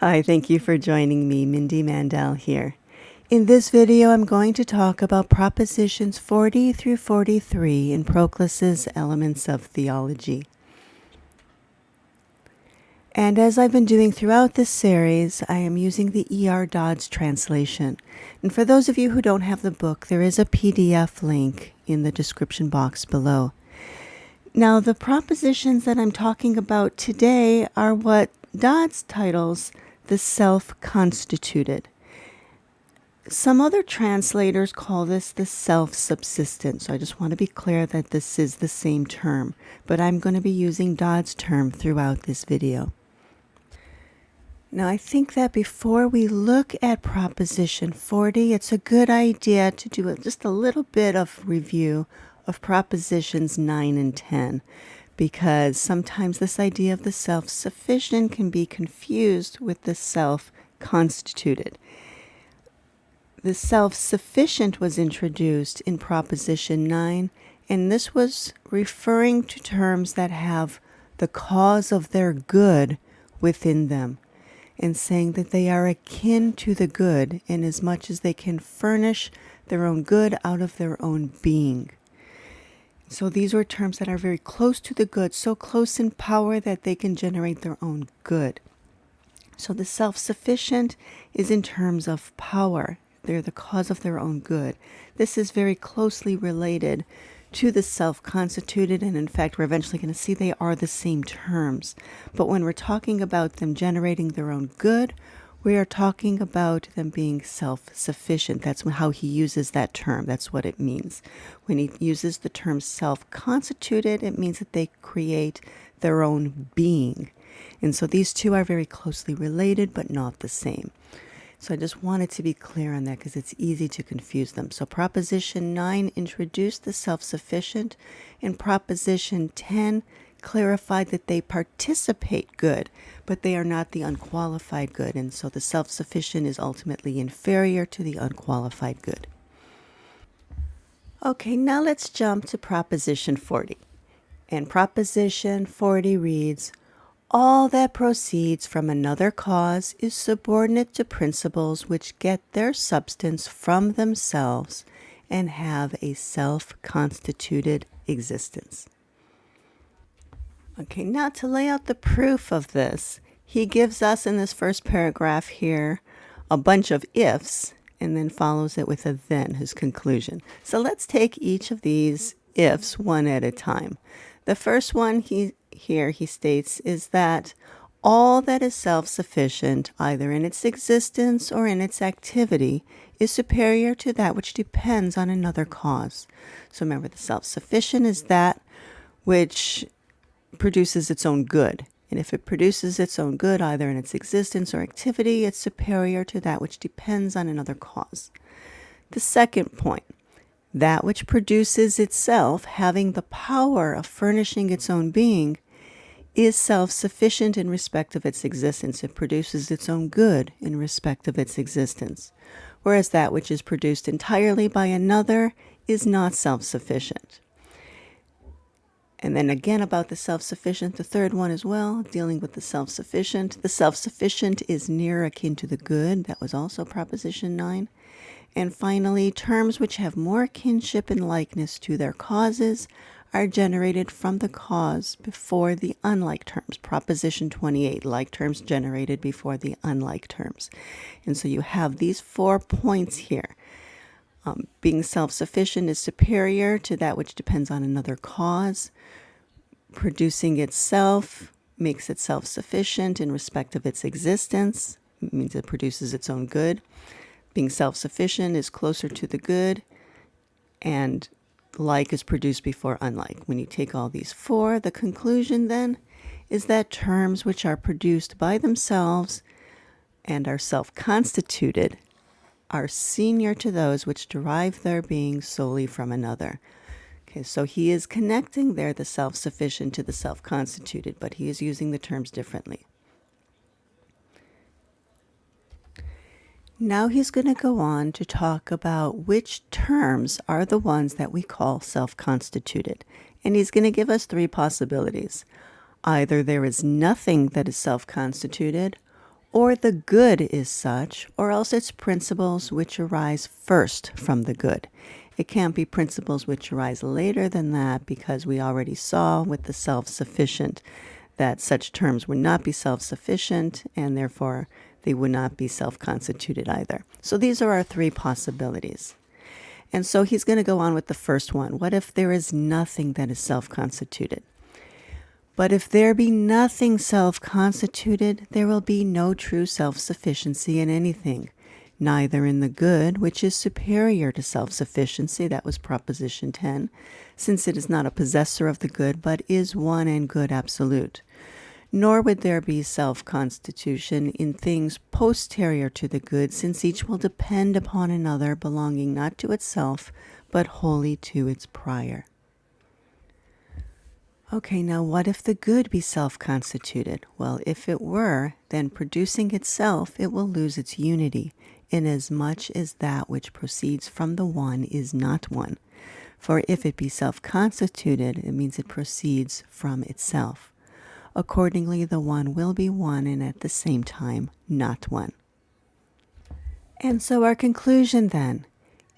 Hi, thank you for joining me, Mindy Mandell here. In this video, I'm going to talk about propositions 40 through 43 in Proclus's Elements of Theology. And as I've been doing throughout this series, I am using the E.R. Dodds translation. And for those of you who don't have the book, there is a PDF link in the description box below. Now, the propositions that I'm talking about today are what Dodds titles the self-constituted. Some other translators call this the self-subsistent, so I just want to be clear that this is the same term, but I'm going to be using Dodds' term throughout this video. Now, I think that before we look at Proposition 40, it's a good idea to do just a little bit of review of Propositions 9 and 10, because sometimes this idea of the self-sufficient can be confused with the self-constituted. The self-sufficient was introduced in Proposition 9, and this was referring to terms that have the cause of their good within them, and saying that they are akin to the good in as much as they can furnish their own good out of their own being. So these were terms that are very close to the good, so close in power that they can generate their own good. So the self-sufficient is in terms of power. They're the cause of their own good. This is very closely related to the self-constituted, and in fact, we're eventually going to see they are the same terms. But when we're talking about them generating their own good, we are talking about them being self-sufficient. That's how he uses that term. That's what it means. When he uses the term self-constituted, it means that they create their own being. And so these two are very closely related, but not the same. So I just wanted to be clear on that because it's easy to confuse them. So Proposition 9 introduced the self-sufficient, and Proposition 10 clarified that they participate good, but they are not the unqualified good. And so the self-sufficient is ultimately inferior to the unqualified good. Okay, now let's jump to Proposition 40. And Proposition 40 reads, all that proceeds from another cause is subordinate to principles which get their substance from themselves and have a self-constituted existence. Okay, now to lay out the proof of this, he gives us in this first paragraph here a bunch of ifs and then follows it with a then, his conclusion. So let's take each of these ifs one at a time. The first one he states is that all that is self-sufficient, either in its existence or in its activity, is superior to that which depends on another cause. So remember, the self-sufficient is that which produces its own good. And if it produces its own good, either in its existence or activity, it's superior to that which depends on another cause. The second point, that which produces itself, having the power of furnishing its own being, is self-sufficient in respect of its existence. It produces its own good in respect of its existence. Whereas that which is produced entirely by another is not self-sufficient. And then again about the self-sufficient, the third one as well, dealing with the self-sufficient. The self-sufficient is near akin to the good. That was also Proposition 9. And finally, terms which have more kinship and likeness to their causes are generated from the cause before the unlike terms. Proposition 28, like terms generated before the unlike terms. And so you have these 4 points here. Being self-sufficient is superior to that which depends on another cause. Producing itself makes it self-sufficient in respect of its existence. It means it produces its own good. Being self-sufficient is closer to the good, and like is produced before unlike. When you take all these 4, the conclusion then is that terms which are produced by themselves and are self-constituted are senior to those which derive their being solely from another. Okay, so he is connecting there the self-sufficient to the self-constituted, but he is using the terms differently. Now he's going to go on to talk about which terms are the ones that we call self-constituted. And he's going to give us 3 possibilities. Either there is nothing that is self-constituted, or the good is such, or else it's principles which arise first from the good. It can't be principles which arise later than that, because we already saw with the self-sufficient that such terms would not be self-sufficient, and therefore they would not be self-constituted either. So these are our three possibilities. And so he's going to go on with the first one. What if there is nothing that is self-constituted? But if there be nothing self-constituted, there will be no true self-sufficiency in anything, neither in the good, which is superior to self-sufficiency, that was Proposition 10, since it is not a possessor of the good, but is one and good absolute. Nor would there be self-constitution in things posterior to the good, since each will depend upon another, belonging not to itself, but wholly to its prior. Okay, now what if the good be self-constituted? Well, if it were, then producing itself, it will lose its unity, inasmuch as that which proceeds from the one is not one. For if it be self-constituted, it means it proceeds from itself. Accordingly, the one will be one and at the same time not one. And so our conclusion then,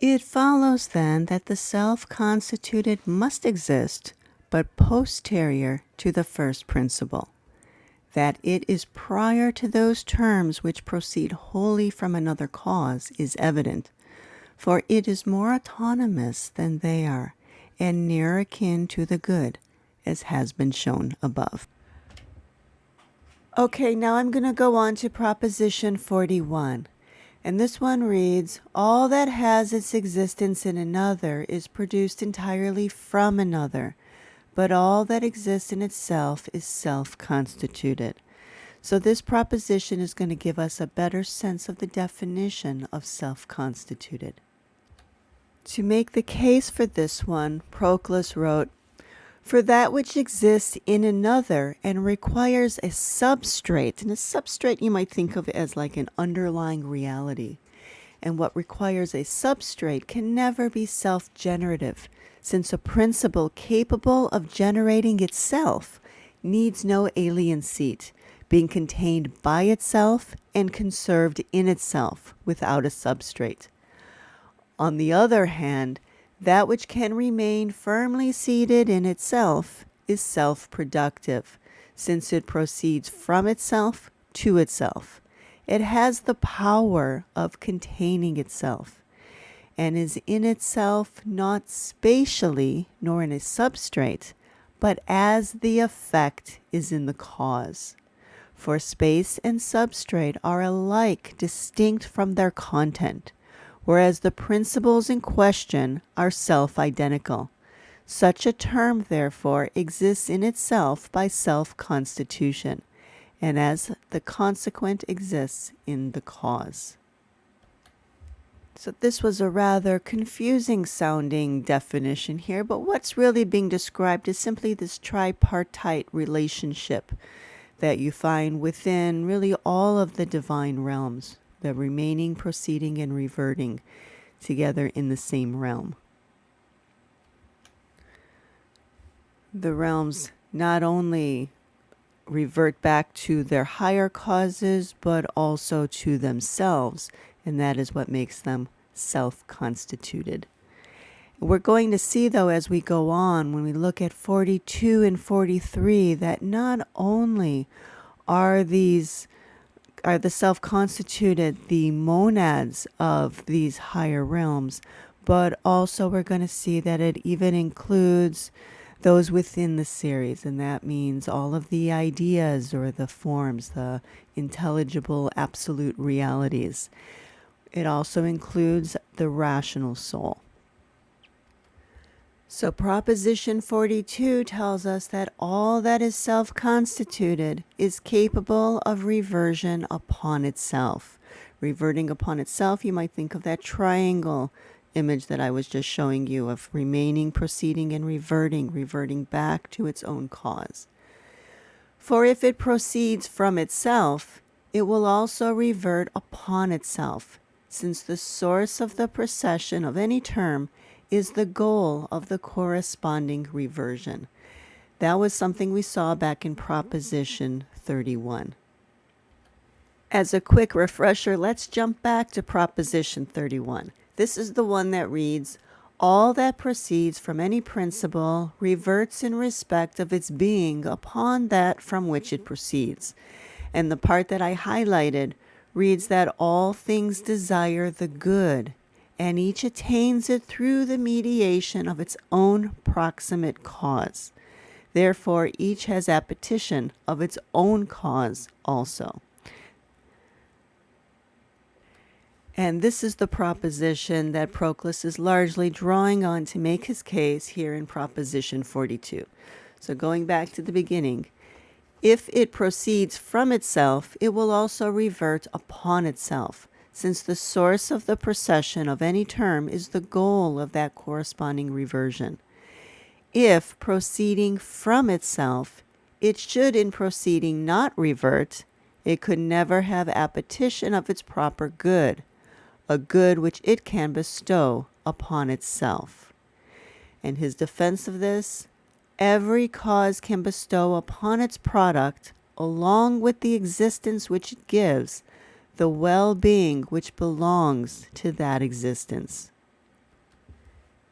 it follows then that the self-constituted must exist, but posterior to the first principle, that it is prior to those terms which proceed wholly from another cause is evident, for it is more autonomous than they are, and nearer akin to the good, as has been shown above. Okay, now I'm going to go on to Proposition 41. And this one reads, all that has its existence in another is produced entirely from another, but all that exists in itself is self-constituted. So this proposition is going to give us a better sense of the definition of self-constituted. To make the case for this one, Proclus wrote, for that which exists in another and requires a substrate, and a substrate you might think of as like an underlying reality, and what requires a substrate can never be self-generative, since a principle capable of generating itself needs no alien seat, being contained by itself and conserved in itself without a substrate. On the other hand, that which can remain firmly seated in itself is self-productive, since it proceeds from itself to itself. It has the power of containing itself, and is in itself not spatially nor in a substrate, but as the effect is in the cause. For space and substrate are alike distinct from their content, whereas the principles in question are self-identical. Such a term, therefore, exists in itself by self-constitution, and as the consequent exists in the cause. So this was a rather confusing sounding definition here, but what's really being described is simply this tripartite relationship that you find within really all of the divine realms, the remaining, proceeding, and reverting together in the same realm. The realms not only revert back to their higher causes, but also to themselves, and that is what makes them self-constituted. We're going to see, though, as we go on, when we look at 42 and 43, that not only are the self-constituted the monads of these higher realms, but also we're going to see that it even includes those within the series, and that means all of the ideas or the forms, the intelligible absolute realities. It also includes the rational soul. So Proposition 42 tells us that all that is self-constituted is capable of reversion upon itself. Reverting upon itself, you might think of that triangle image that I was just showing you of remaining, proceeding, and reverting back to its own cause. For if it proceeds from itself, it will also revert upon itself, since the source of the procession of any term is the goal of the corresponding reversion. That was something we saw back in Proposition 31. As a quick refresher, let's jump back to Proposition 31. This is the one that reads, all that proceeds from any principle reverts in respect of its being upon that from which it proceeds. And the part that I highlighted reads that all things desire the good, and each attains it through the mediation of its own proximate cause. Therefore, each has appetition of its own cause also. And this is the proposition that Proclus is largely drawing on to make his case here in Proposition 42. So going back to the beginning, if it proceeds from itself, it will also revert upon itself, since the source of the procession of any term is the goal of that corresponding reversion. If proceeding from itself, it should in proceeding not revert, it could never have appetition of its proper good, a good which it can bestow upon itself. And his defense of this, every cause can bestow upon its product, along with the existence which it gives, the well-being which belongs to that existence.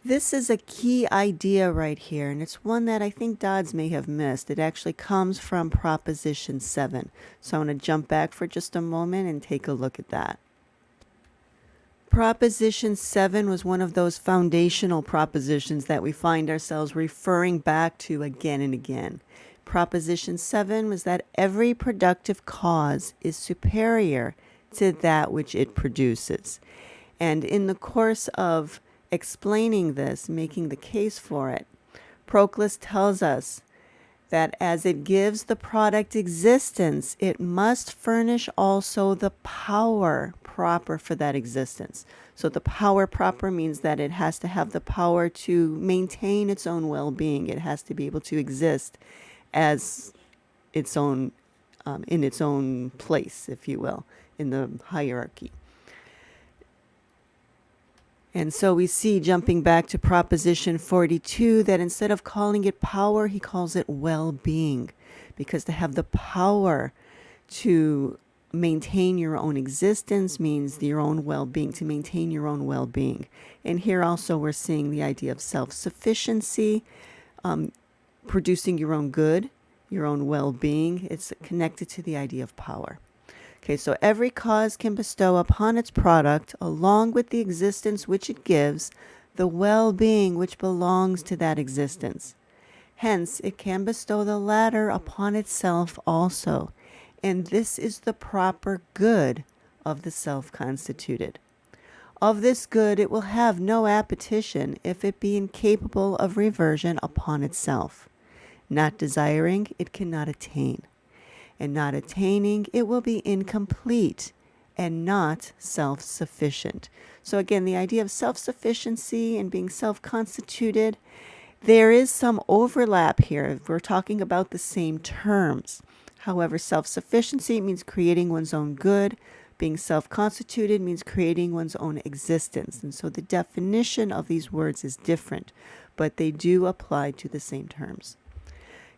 This is a key idea right here, and it's one that I think Dodds may have missed. It actually comes from Proposition 7. So I want to jump back for just a moment and take a look at that. Proposition 7 was one of those foundational propositions that we find ourselves referring back to again and again. Proposition 7 was that every productive cause is superior to that which it produces. And in the course of explaining this, making the case for it, Proclus tells us that as it gives the product existence, it must furnish also the power proper for that existence. So the power proper means that it has to have the power to maintain its own well-being. It has to be able to exist as its own, in its own place, if you will, in the hierarchy. And so we see, jumping back to Proposition 42, that instead of calling it power, he calls it well-being. Because to have the power to maintain your own existence means your own well-being, to maintain your own well-being. And here also we're seeing the idea of self-sufficiency, producing your own good, your own well-being. It's connected to the idea of power. Okay, so every cause can bestow upon its product, along with the existence which it gives, the well-being which belongs to that existence. Hence, it can bestow the latter upon itself also, and this is the proper good of the self-constituted. Of this good it will have no appetition if it be incapable of reversion upon itself. Not desiring, it cannot attain. And not attaining, it will be incomplete and not self-sufficient. So again, the idea of self-sufficiency and being self-constituted, there is some overlap here. We're talking about the same terms. However, self-sufficiency means creating one's own good. Being self-constituted means creating one's own existence. And so the definition of these words is different, but they do apply to the same terms.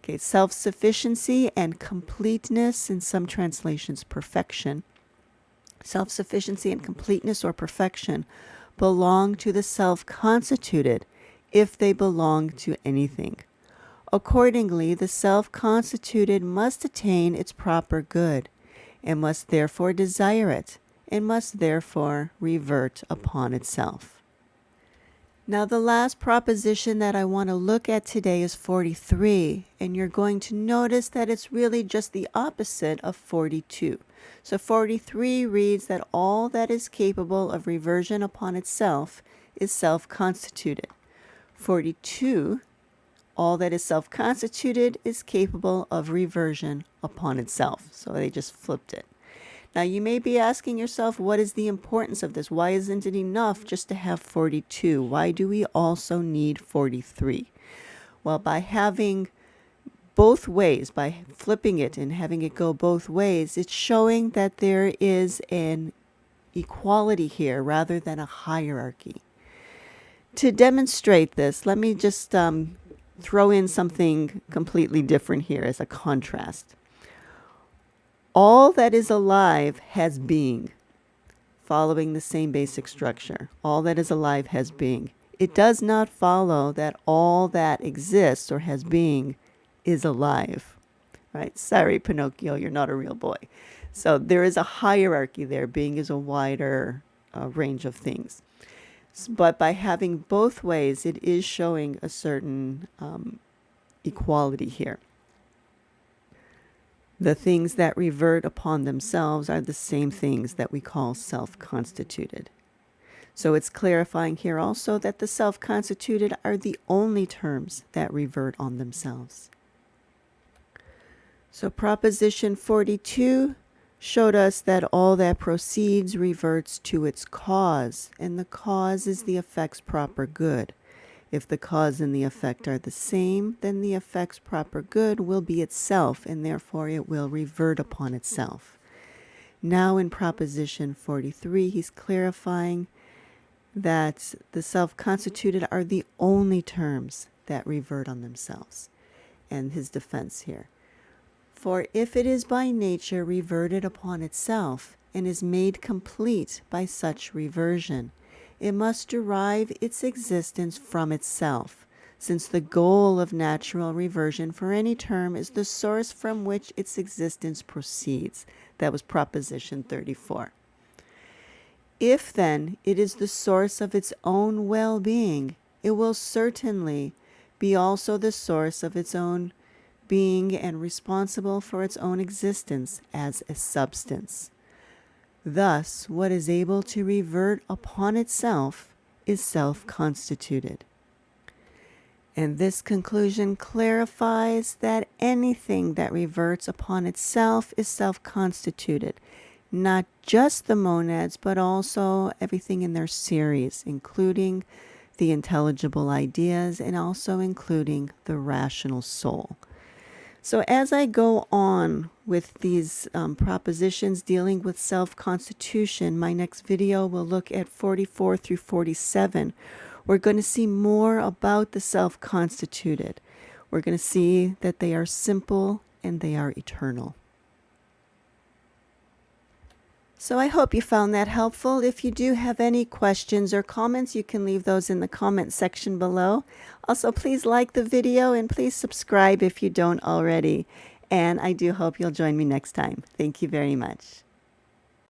Okay, self-sufficiency and completeness, in some translations, perfection. Self-sufficiency and completeness or perfection belong to the self-constituted if they belong to anything. Accordingly, the self-constituted must attain its proper good, and must therefore desire it, and must therefore revert upon itself. Now, the last proposition that I want to look at today is 43, and you're going to notice that it's really just the opposite of 42. So 43 reads that all that is capable of reversion upon itself is self-constituted. 42, all that is self-constituted is capable of reversion upon itself. So they just flipped it. Now, you may be asking yourself, what is the importance of this? Why isn't it enough just to have 42? Why do we also need 43? Well, by having both ways, by flipping it and having it go both ways, it's showing that there is an equality here rather than a hierarchy. To demonstrate this, let me just throw in something completely different here as a contrast. all that is alive has being, following the same basic structure. All that is alive has being. It does not follow that all that exists or has being is alive. Right? Sorry, Pinocchio, you're not a real boy. So there is a hierarchy there. Being is a wider range of things. But by having both ways, it is showing a certain equality here. The things that revert upon themselves are the same things that we call self-constituted. So it's clarifying here also that the self-constituted are the only terms that revert on themselves. So Proposition 42 showed us that all that proceeds reverts to its cause, and the cause is the effect's proper good. If the cause and the effect are the same, then the effect's proper good will be itself, and therefore it will revert upon itself. Now in Proposition 43, he's clarifying that the self-constituted are the only terms that revert on themselves. And his defense here. For if it is by nature reverted upon itself, and is made complete by such reversion, it must derive its existence from itself, since the goal of natural reversion for any term is the source from which its existence proceeds. That was Proposition 34. If then it is the source of its own well-being, it will certainly be also the source of its own being and responsible for its own existence as a substance. Thus, what is able to revert upon itself is self-constituted. And this conclusion clarifies that anything that reverts upon itself is self-constituted, not just the monads, but also everything in their series, including the intelligible ideas and also including the rational soul. So as I go on with these propositions dealing with self-constitution, my next video will look at 44 through 47. We're going to see more about the self-constituted. We're going to see that they are simple and they are eternal. So I hope you found that helpful. If you do have any questions or comments, you can leave those in the comment section below. Also, please like the video and please subscribe if you don't already. And I do hope you'll join me next time. Thank you very much.